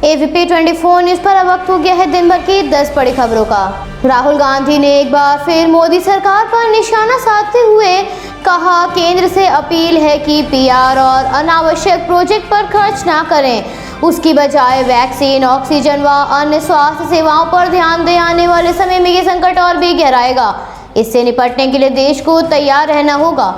AVP 24 news पर अब वक्त हो गया है दिन भर की 10 बड़ी खबरों का। राहुल गांधी ने एक बार फिर मोदी सरकार पर निशाना साधते हुए कहा, केंद्र से अपील है कि PR और अनावश्यक प्रोजेक्ट पर खर्च ना करें, उसकी बजाय वैक्सीन, ऑक्सीजन व अन्य स्वास्थ्य सेवाओं पर ध्यान दें। आने वाले समय में ये संकट और भी गहराएगा, इससे निपटने के लिए देश को तैयार रहना होगा।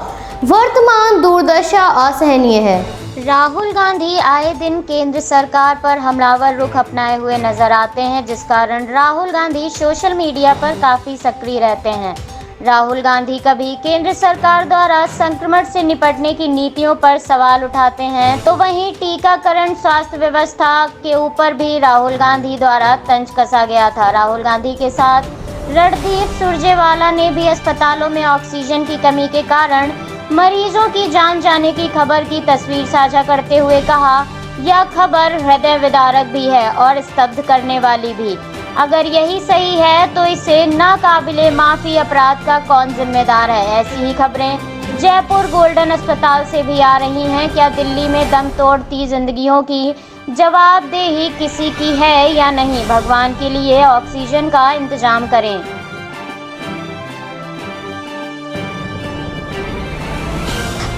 वर्तमान दुर्दशा असहनीय है। राहुल गांधी आए दिन केंद्र सरकार पर हमलावर रुख अपनाए हुए नजर आते हैं, जिस कारण राहुल गांधी सोशल मीडिया पर काफी सक्रिय रहते हैं। राहुल गांधी कभी केंद्र सरकार द्वारा संक्रमण से निपटने की नीतियों पर सवाल उठाते हैं, तो वहीं टीकाकरण स्वास्थ्य व्यवस्था के ऊपर भी राहुल गांधी द्वारा तंज कसा गया था। राहुल गांधी के साथ रणदीप सुरजेवाला ने भी अस्पतालों में ऑक्सीजन की कमी के कारण मरीजों की जान जाने की खबर की तस्वीर साझा करते हुए कहा, यह खबर हृदय विदारक भी है और स्तब्ध करने वाली भी। अगर यही सही है तो इसे नाकाबिले माफी अपराध का कौन जिम्मेदार है। ऐसी ही खबरें जयपुर गोल्डन अस्पताल से भी आ रही हैं। क्या दिल्ली में दम तोड़ती जिंदगियों की जवाबदेही किसी की है या नहीं? भगवान के लिए ऑक्सीजन का इंतजाम करें।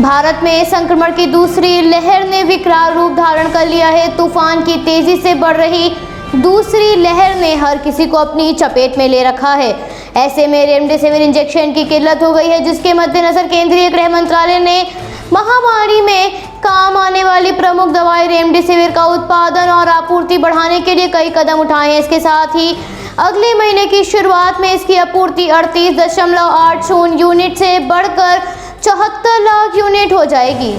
भारत में संक्रमण की दूसरी लहर ने विकराल रूप धारण कर लिया है। तूफान की तेजी से बढ़ रही दूसरी लहर ने हर किसी को अपनी चपेट में ले रखा है। ऐसे में रेमडेसिविर इंजेक्शन की किल्लत हो गई है, जिसके मद्देनजर केंद्रीय गृह मंत्रालय ने महामारी में काम आने वाली प्रमुख दवाई रेमडेसिविर का उत्पादन और आपूर्ति बढ़ाने के लिए कई कदम उठाए हैं। इसके साथ ही अगले महीने की शुरुआत में इसकी आपूर्ति 38.80 यूनिट से बढ़कर 74 लाख यूनिट हो जाएगी।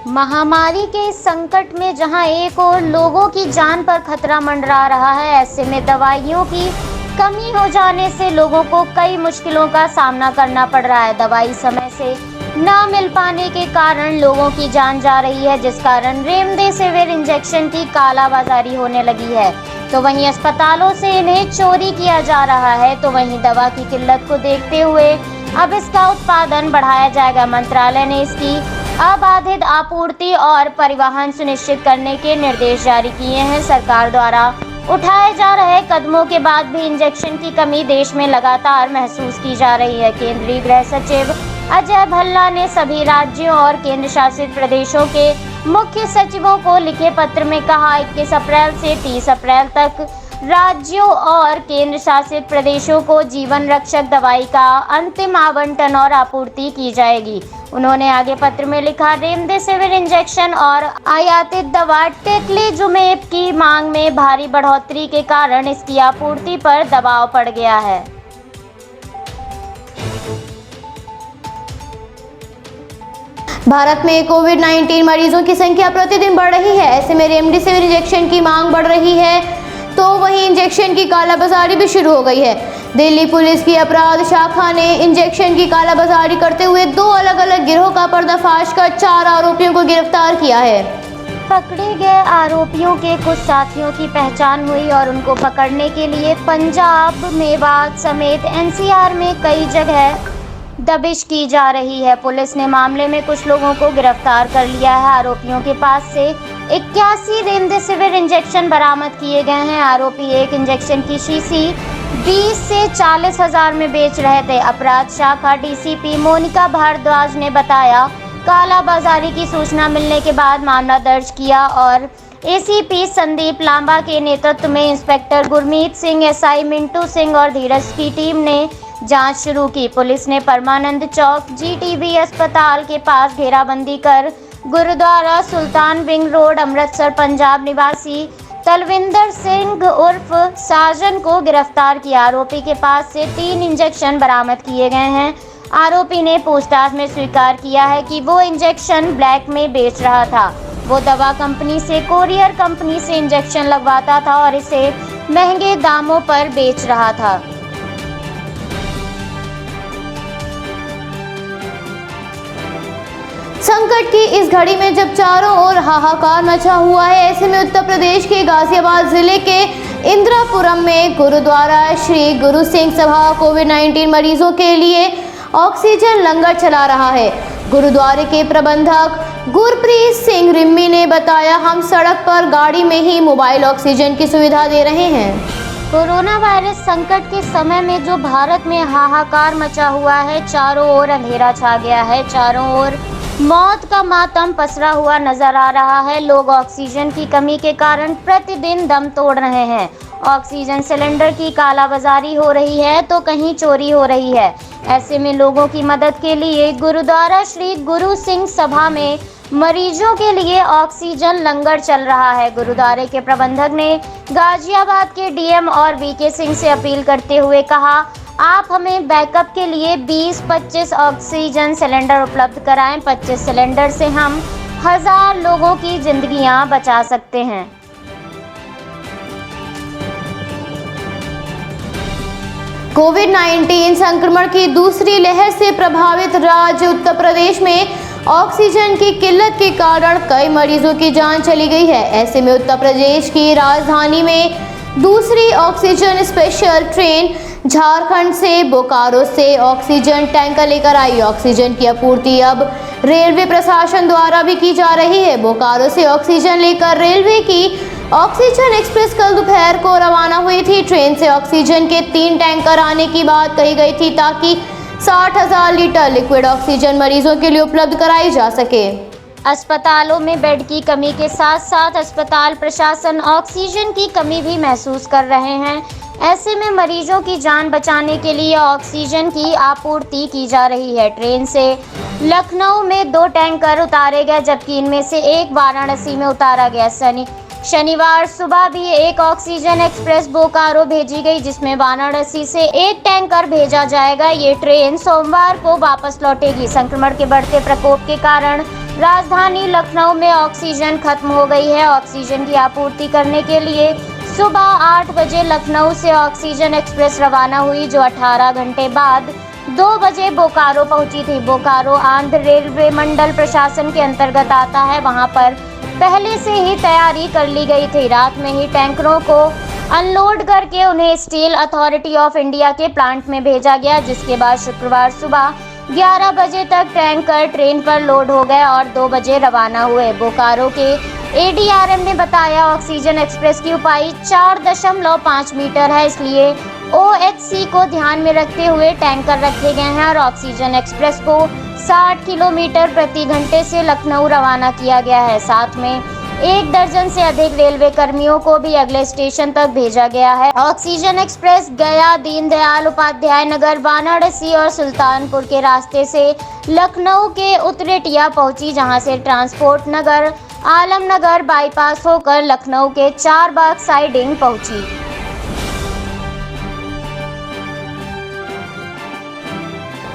महामारी के इस संकट में जहां एक और लोगों की जान पर खतरा मंडरा रहा है, ऐसे में दवाइयों की कमी हो जाने से लोगों को कई मुश्किलों का सामना करना पड़ रहा है। दवाई समय से न मिल पाने के कारण लोगों की जान जा रही है, जिस कारण रेमडेसिविर इंजेक्शन की कालाबाजारी होने लगी है। तो वहीं अस्पतालों से इन्हें चोरी किया जा रहा है, तो वहीं दवा की किल्लत को देखते हुए अब इसका उत्पादन बढ़ाया जाएगा। मंत्रालय ने इसकी अबाधित आपूर्ति और परिवहन सुनिश्चित करने के निर्देश जारी किए हैं। सरकार द्वारा उठाए जा रहे कदमों के बाद भी इंजेक्शन की कमी देश में लगातार महसूस की जा रही है। केंद्रीय गृह सचिव अजय भल्ला ने सभी राज्यों और केंद्र शासित प्रदेशों के मुख्य सचिवों को लिखे पत्र में कहा, 21 अप्रैल से 30 अप्रैल तक राज्यों और केंद्र शासित प्रदेशों को जीवन रक्षक दवाई का अंतिम आवंटन और आपूर्ति की जाएगी। उन्होंने आगे पत्र में लिखा, रेमडेसिविर इंजेक्शन और आयातित दवा टेक्लेजुमेब की मांग में भारी बढ़ोतरी के कारण इसकी आपूर्ति पर दबाव पड़ गया है। भारत में कोविड-19 मरीजों की संख्या प्रतिदिन बढ़ रही है। ऐसे में रेमडेसिविर इंजेक्शन की मांग बढ़ रही है, तो वहीं इंजेक्शन की कालाबाजारी भी शुरू हो गई है। दिल्ली पुलिस की अपराध शाखा ने इंजेक्शन की कालाबाजारी करते हुए 2 अलग-अलग गिरोह का पर्दाफाश कर 4 आरोपियों को गिरफ्तार किया है। पकड़े गए आरोपियों के कुछ साथियों की पहचान हुई और उनको पकड़ने के लिए पंजाब, मेवात समेत NCR में कई जगह दबिश की जा रही है। पुलिस ने मामले में कुछ लोगों को गिरफ्तार कर लिया है। आरोपियों के पास से 81 रेमडेसिविर इंजेक्शन बरामद किए गए हैं। आरोपी एक इंजेक्शन की शीशी 20 से 40 हजार में बेच रहे थे। अपराध शाखा DCP मोनिका भारद्वाज ने बताया, कालाबाजारी की सूचना मिलने के बाद मामला दर्ज किया और ACP संदीप लांबा के नेतृत्व में इंस्पेक्टर गुरमीत सिंह, SI मिंटू सिंह और धीरज की टीम ने जांच शुरू की। पुलिस ने परमानंद चौक GTB अस्पताल के पास घेराबंदी कर गुरुद्वारा सुल्तान विंग रोड, अमृतसर, पंजाब निवासी तलविंदर सिंह उर्फ साजन को गिरफ्तार किया। आरोपी के पास से 3 इंजेक्शन बरामद किए गए हैं। आरोपी ने पूछताछ में स्वीकार किया है कि वो इंजेक्शन ब्लैक में बेच रहा था। वो दवा कंपनी से कोरियर कंपनी से इंजेक्शन लगवाता था और इसे महंगे दामों पर बेच रहा था। संकट की इस घड़ी में जब चारों ओर हाहाकार मचा हुआ है, ऐसे में उत्तर प्रदेश के गाजियाबाद जिले के इंद्रापुरम में गुरुद्वारा श्री गुरु सिंह सभा कोविड-19 मरीजों के लिए ऑक्सीजन लंगर चला रहा है। गुरुद्वारे के प्रबंधक गुरप्रीत सिंह रिम्मी ने बताया, हम सड़क पर गाड़ी में ही मोबाइल ऑक्सीजन की सुविधा दे रहे हैं। कोरोना वायरस संकट के समय में जो भारत में हाहाकार मचा हुआ है, चारों ओर अंधेरा छा गया है, चारों ओर मौत का मातम पसरा हुआ नजर आ रहा है। लोग ऑक्सीजन की कमी के कारण प्रतिदिन दम तोड़ रहे हैं। ऑक्सीजन सिलेंडर की कालाबाजारी हो रही है तो कहीं चोरी हो रही है। ऐसे में लोगों की मदद के लिए गुरुद्वारा श्री गुरु सिंह सभा में मरीजों के लिए ऑक्सीजन लंगर चल रहा है। गुरुद्वारे के प्रबंधक ने गाजियाबाद के डीएम और वीके सिंह से अपील करते हुए कहा, आप हमें बैकअप के लिए 20-25 ऑक्सीजन सिलेंडर उपलब्ध कराएं। 25 सिलेंडर से हम 1000 लोगों की जिंदगियां बचा सकते हैं। कोविड-19 संक्रमण की दूसरी लहर से प्रभावित राज्य उत्तर प्रदेश में ऑक्सीजन की किल्लत के कारण कई मरीजों की जान चली गई है। ऐसे में उत्तर प्रदेश की राजधानी में दूसरी ऑक्सीजन स्पेशल ट्रेन झारखंड से बोकारो से ऑक्सीजन टैंकर लेकर आई। ऑक्सीजन की आपूर्ति अब रेलवे प्रशासन द्वारा भी की जा रही है। बोकारो से ऑक्सीजन लेकर रेलवे की ऑक्सीजन एक्सप्रेस कल दोपहर को रवाना हुई थी। ट्रेन से ऑक्सीजन के 3 टैंकर आने की बात कही गई थी ताकि 60,000 लीटर लिक्विड ऑक्सीजन मरीजों के लिए उपलब्ध कराई जा सके। अस्पतालों में बेड की कमी के साथ साथ अस्पताल प्रशासन ऑक्सीजन की कमी भी महसूस कर रहे हैं। ऐसे में मरीजों की जान बचाने के लिए ऑक्सीजन की आपूर्ति की जा रही है। ट्रेन से लखनऊ में 2 टैंकर उतारे गए, जबकि इनमें से एक वाराणसी में उतारा गया। शनिवार सुबह भी एक ऑक्सीजन एक्सप्रेस बोकारो भेजी गई, जिसमें वाराणसी से 1 टैंकर भेजा जाएगा। ये ट्रेन सोमवार को वापस लौटेगी। संक्रमण के बढ़ते प्रकोप के कारण राजधानी लखनऊ में ऑक्सीजन खत्म हो गई है। ऑक्सीजन की आपूर्ति करने के लिए सुबह 8 बजे लखनऊ से ऑक्सीजन एक्सप्रेस रवाना हुई, जो 18 घंटे बाद 2 बजे बोकारो पहुंची थी। बोकारो आंध्र रेलवे मंडल प्रशासन के अंतर्गत आता है। वहां पर पहले से ही तैयारी कर ली गई थी। रात में ही टैंकरों को अनलोड करके उन्हें स्टील अथॉरिटी ऑफ इंडिया के प्लांट में भेजा गया, जिसके बाद शुक्रवार सुबह 11 बजे तक टैंकर ट्रेन पर लोड हो गए और 2 बजे रवाना हुए। बोकारो के एडीआरएम ने बताया, ऑक्सीजन एक्सप्रेस की ऊंचाई 4.5 मीटर है, इसलिए ओएचसी को ध्यान में रखते हुए टैंकर रखे गए हैं और ऑक्सीजन एक्सप्रेस को 60 किलोमीटर प्रति घंटे से लखनऊ रवाना किया गया है। साथ में 1 दर्जन से अधिक रेलवे कर्मियों को भी अगले स्टेशन तक भेजा गया है। ऑक्सीजन एक्सप्रेस गया, दीनदयाल उपाध्याय नगर, वाराणसी और सुल्तानपुर के रास्ते से लखनऊ के उतरेटिया पहुंची, जहां से ट्रांसपोर्ट नगर आलमनगर बाईपास होकर लखनऊ के चारबाग साइडिंग पहुंची।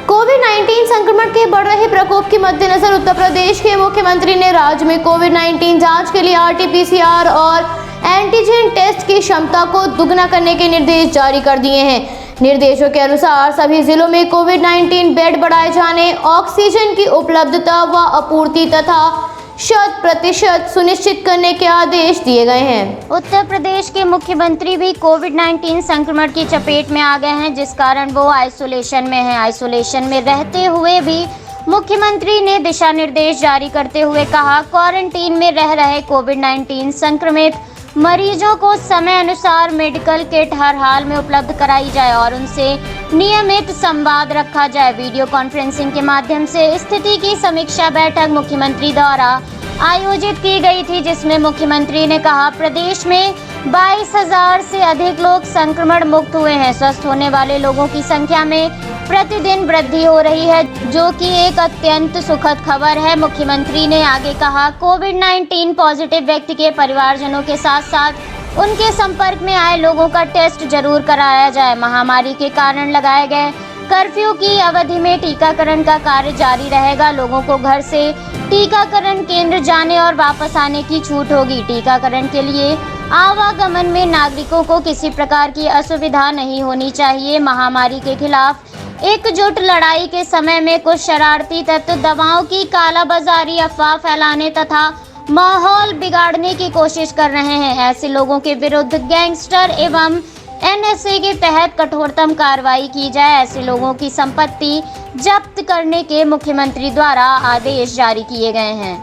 कोविड-19 संक्रमण के बढ़ रहे प्रकोप के मद्देनजर उत्तर प्रदेश के मुख्यमंत्री ने राज्य में कोविड-19 जांच के लिए आरटी-पीसीआर और एंटीजन टेस्ट की क्षमता को दुगना करने के निर्देश जारी कर दिए हैं। निर्देशों के अनुसार सभी जिलों में कोविड-19 बेड बढ़ाए जाने, ऑक्सीजन की उपलब्धता व आपूर्ति तथा 100% सुनिश्चित करने के आदेश दिए गए हैं। उत्तर प्रदेश के मुख्यमंत्री भी कोविड-19 संक्रमण की चपेट में आ गए हैं, जिस कारण वो आइसोलेशन में हैं। आइसोलेशन में रहते हुए भी मुख्यमंत्री ने दिशा निर्देश जारी करते हुए कहा, क्वारंटीन में रह रहे कोविड-19 संक्रमित मरीजों को समय अनुसार मेडिकल किट हर हाल में उपलब्ध कराई जाए और उनसे नियमित संवाद रखा जाए। वीडियो कॉन्फ्रेंसिंग के माध्यम से स्थिति की समीक्षा बैठक मुख्यमंत्री द्वारा आयोजित की गई थी, जिसमें मुख्यमंत्री ने कहा, प्रदेश में 22,000 से अधिक लोग संक्रमण मुक्त हुए हैं। स्वस्थ होने वाले लोगों की संख्या में प्रतिदिन वृद्धि हो रही है, जो कि एक अत्यंत सुखद खबर है। मुख्यमंत्री ने आगे कहा, कोविड-19 पॉजिटिव व्यक्ति के परिवारजनों के साथ साथ उनके संपर्क में आए लोगों का टेस्ट जरूर कराया जाए। महामारी के कारण लगाए गए कर्फ्यू की अवधि में टीकाकरण का कार्य जारी रहेगा। लोगों को घर से टीकाकरण केंद्र जाने और वापस आने की छूट होगी। टीकाकरण के लिए आवागमन में नागरिकों को किसी प्रकार की असुविधा नहीं होनी चाहिए। महामारी के खिलाफ एकजुट लड़ाई के समय में कुछ शरारती तत्व दवाओं की कालाबाजारी, अफवाह फैलाने तथा माहौल बिगाड़ने की कोशिश कर रहे हैं। ऐसे लोगों के विरुद्ध गैंगस्टर एवं एनएसए के तहत कठोरतम कार्रवाई की जाए। ऐसे लोगों की संपत्ति जब्त करने के मुख्यमंत्री द्वारा आदेश जारी किए गए हैं।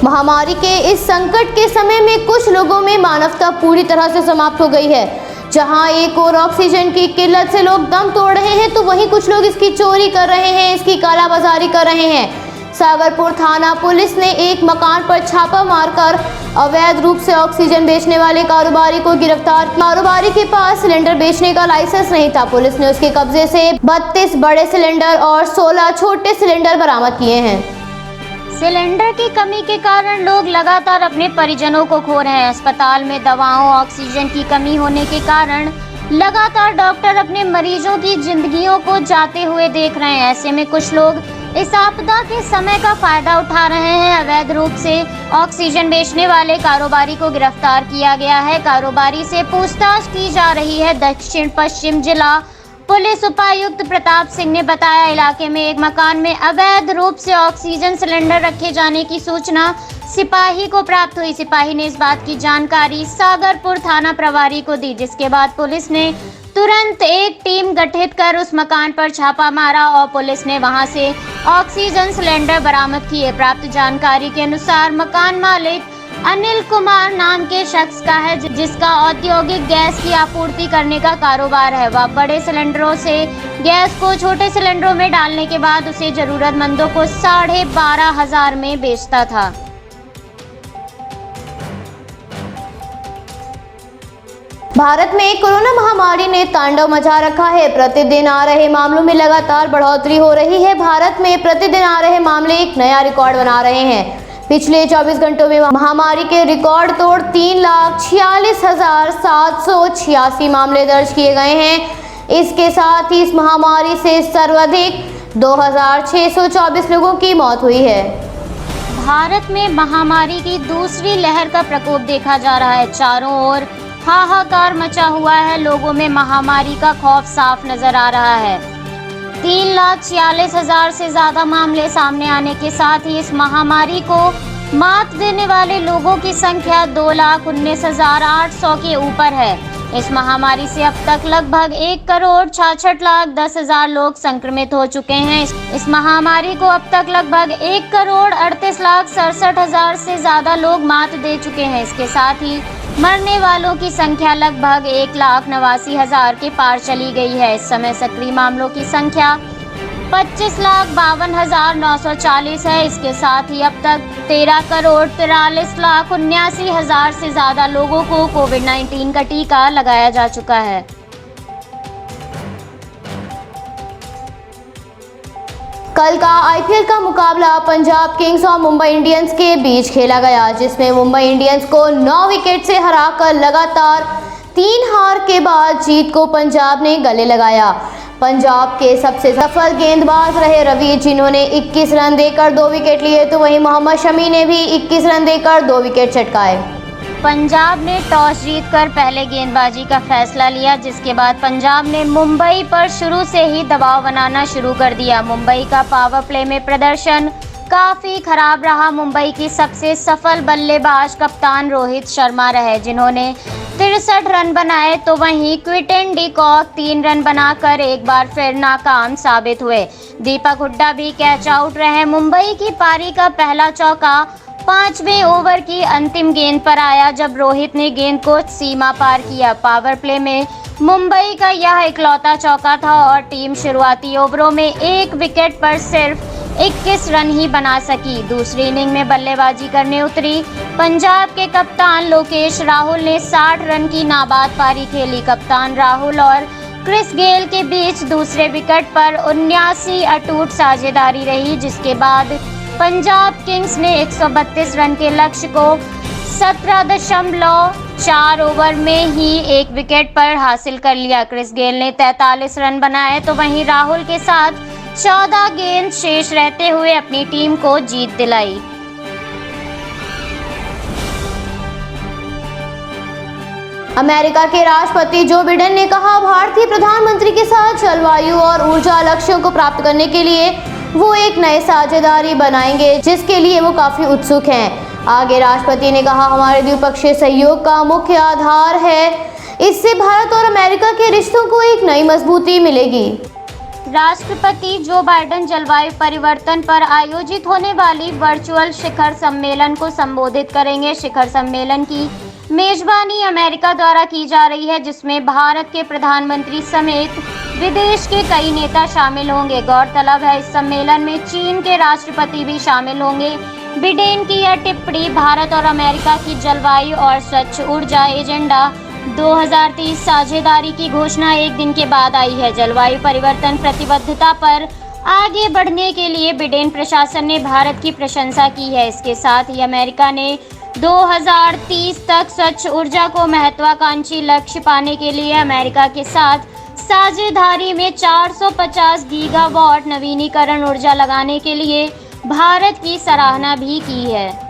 महामारी के इस संकट के समय में कुछ लोगों में मानवता पूरी तरह से समाप्त हो गई है। जहां एक और ऑक्सीजन की किल्लत से लोग दम तोड़ रहे हैं, तो वहीं कुछ लोग इसकी चोरी कर रहे हैं, इसकी कालाबाजारी कर रहे हैं। सागरपुर थाना पुलिस ने एक मकान पर छापा मारकर अवैध रूप से ऑक्सीजन बेचने वाले कारोबारी को गिरफ्तार किया। कारोबारी के पास सिलेंडर बेचने का लाइसेंस नहीं था। पुलिस ने उसके कब्जे से 32 बड़े सिलेंडर और 16 छोटे सिलेंडर बरामद किए हैं। सिलेंडर की कमी के कारण लोग लगातार अपने परिजनों को खो रहे हैं। अस्पताल में दवाओं, ऑक्सीजन की कमी होने के कारण लगातार डॉक्टर अपने मरीजों की जिंदगियों को जाते हुए देख रहे हैं। ऐसे में कुछ लोग इस आपदा के समय का फायदा उठा रहे हैं। अवैध रूप से ऑक्सीजन बेचने वाले कारोबारी को गिरफ्तार किया गया है। कारोबारी से पूछताछ की जा रही है। दक्षिण पश्चिम जिला पुलिस उपायुक्त प्रताप सिंह ने बताया, इलाके में एक मकान में अवैध रूप से ऑक्सीजन सिलेंडर रखे जाने की सूचना सिपाही को प्राप्त हुई। सिपाही ने इस बात की जानकारी सागरपुर थाना प्रभारी को दी, जिसके बाद पुलिस ने तुरंत एक टीम गठित कर उस मकान पर छापा मारा और पुलिस ने वहां से ऑक्सीजन सिलेंडर बरामद किए। प्राप्त जानकारी के अनुसार मकान मालिक अनिल कुमार नाम के शख्स का है, जिसका औद्योगिक गैस की आपूर्ति करने का कारोबार है। वह बड़े सिलेंडरों से गैस को छोटे सिलेंडरों में डालने के बाद उसे जरूरतमंदों को 12,500 में बेचता था। भारत में कोरोना महामारी ने तांडव मचा रखा है। प्रतिदिन आ रहे मामलों में लगातार बढ़ोतरी हो रही है। भारत में प्रतिदिन आ रहे मामले एक नया रिकॉर्ड बना रहे हैं। पिछले 24 घंटों में महामारी के रिकॉर्ड तोड़ 3,46,786 मामले दर्ज किए गए हैं। इसके साथ ही इस महामारी से सर्वाधिक 2,624 लोगों की मौत हुई है। भारत में महामारी की दूसरी लहर का प्रकोप देखा जा रहा है। चारों ओर हाहाकार मचा हुआ है। लोगों में महामारी का खौफ साफ नजर आ रहा है। 3,46,000 से ज्यादा मामले सामने आने के साथ ही इस महामारी को मात देने वाले लोगों की संख्या 2,19,800 के ऊपर है। इस महामारी से अब तक लगभग 1,66,10,000 लोग संक्रमित हो चुके हैं। इस महामारी को अब तक लगभग 1,38,67,000 से ज्यादा लोग मात दे चुके हैं। इसके साथ ही मरने वालों की संख्या लगभग 1,89,000 के पार चली गई है। इस समय सक्रिय मामलों की संख्या 25,52,940 है। इसके साथ ही अब तक 13,43,79,000 से ज्यादा लोगों को कोविड-19 का टीका लगाया जा चुका है। कल का आईपीएल का मुकाबला पंजाब किंग्स और मुंबई इंडियंस के बीच खेला गया, जिसमें मुंबई इंडियंस को 9 विकेट से हराकर लगातार 3 हार के बाद जीत को पंजाब ने गले लगाया। पंजाब के सबसे सफल गेंदबाज रहे रवि, जिन्होंने 21 रन देकर 2 विकेट लिए, तो वहीं मोहम्मद शमी ने भी 21 रन देकर 2 विकेट चटकाए। पंजाब ने टॉस जीतकर पहले गेंदबाजी का फैसला लिया, जिसके बाद पंजाब ने मुंबई पर शुरू से ही दबाव बनाना शुरू कर दिया। मुंबई का पावर प्ले में प्रदर्शन काफी खराब रहा। मुंबई की सबसे सफल बल्लेबाज कप्तान रोहित शर्मा रहे, जिन्होंने 63 रन बनाए, तो वहीं क्विंटन डी कॉक 3 रन बनाकर एक बार फिर नाकाम साबित हुए। दीपक हुड्डा भी कैच आउट रहे। मुंबई की पारी का पहला चौका 5वें ओवर की अंतिम गेंद पर आया, जब रोहित ने गेंद को सीमा पार किया। पावर प्ले में मुंबई का यह इकलौता चौका था और टीम शुरुआती ओवरों में 1 विकेट पर सिर्फ 21 रन ही बना सकी। दूसरी इनिंग में बल्लेबाजी करने उतरी पंजाब के कप्तान लोकेश राहुल ने 60 रन की नाबाद पारी खेली। कप्तान राहुल और क्रिस गेल के बीच दूसरे विकेट पर 79 अटूट साझेदारी रही, जिसके बाद पंजाब किंग्स ने 132 रन के लक्ष्य को 17.4 ओवर में ही 1 विकेट पर हासिल कर लिया। क्रिस गेल ने 43 रन बनाए, तो वहीं राहुल के साथ 14 गेंद शेष रहते हुए अपनी टीम को जीत दिलाई। अमेरिका के राष्ट्रपति जो बिडेन ने कहा, भारतीय प्रधानमंत्री के साथ जलवायु और ऊर्जा लक्ष्यों को प्राप्त करने के लिए वो एक नए साझेदारी बनाएंगे, जिसके लिए वो काफी उत्सुक हैं। आगे राष्ट्रपति ने कहा, हमारे द्विपक्षीय सहयोग का मुख्य आधार है। इससे भारत और अमेरिका के रिश्तों को एक नई मजबूती मिलेगी। राष्ट्रपति जो बाइडेन जलवायु परिवर्तन पर आयोजित होने वाली वर्चुअल शिखर सम्मेलन को संबोधित करेंगे। शिखर सम्मेलन की मेजबानी अमेरिका द्वारा की जा रही है, जिसमें भारत के प्रधानमंत्री समेत विदेश के कई नेता शामिल होंगे। गौरतलब है, इस सम्मेलन में चीन के राष्ट्रपति भी शामिल होंगे। बिडेन की यह टिप्पणी भारत और अमेरिका की जलवायु और स्वच्छ ऊर्जा एजेंडा 2030 साझेदारी की घोषणा एक दिन के बाद आई है। जलवायु परिवर्तन प्रतिबद्धता पर आगे बढ़ने के लिए बिडेन प्रशासन ने भारत की प्रशंसा की है। इसके साथ ही अमेरिका ने 2030 तक स्वच्छ ऊर्जा को महत्वाकांक्षी लक्ष्य पाने के लिए अमेरिका के साथ साझेदारी में 450 गीगावाट नवीनीकरण ऊर्जा लगाने के लिए भारत की सराहना भी की है।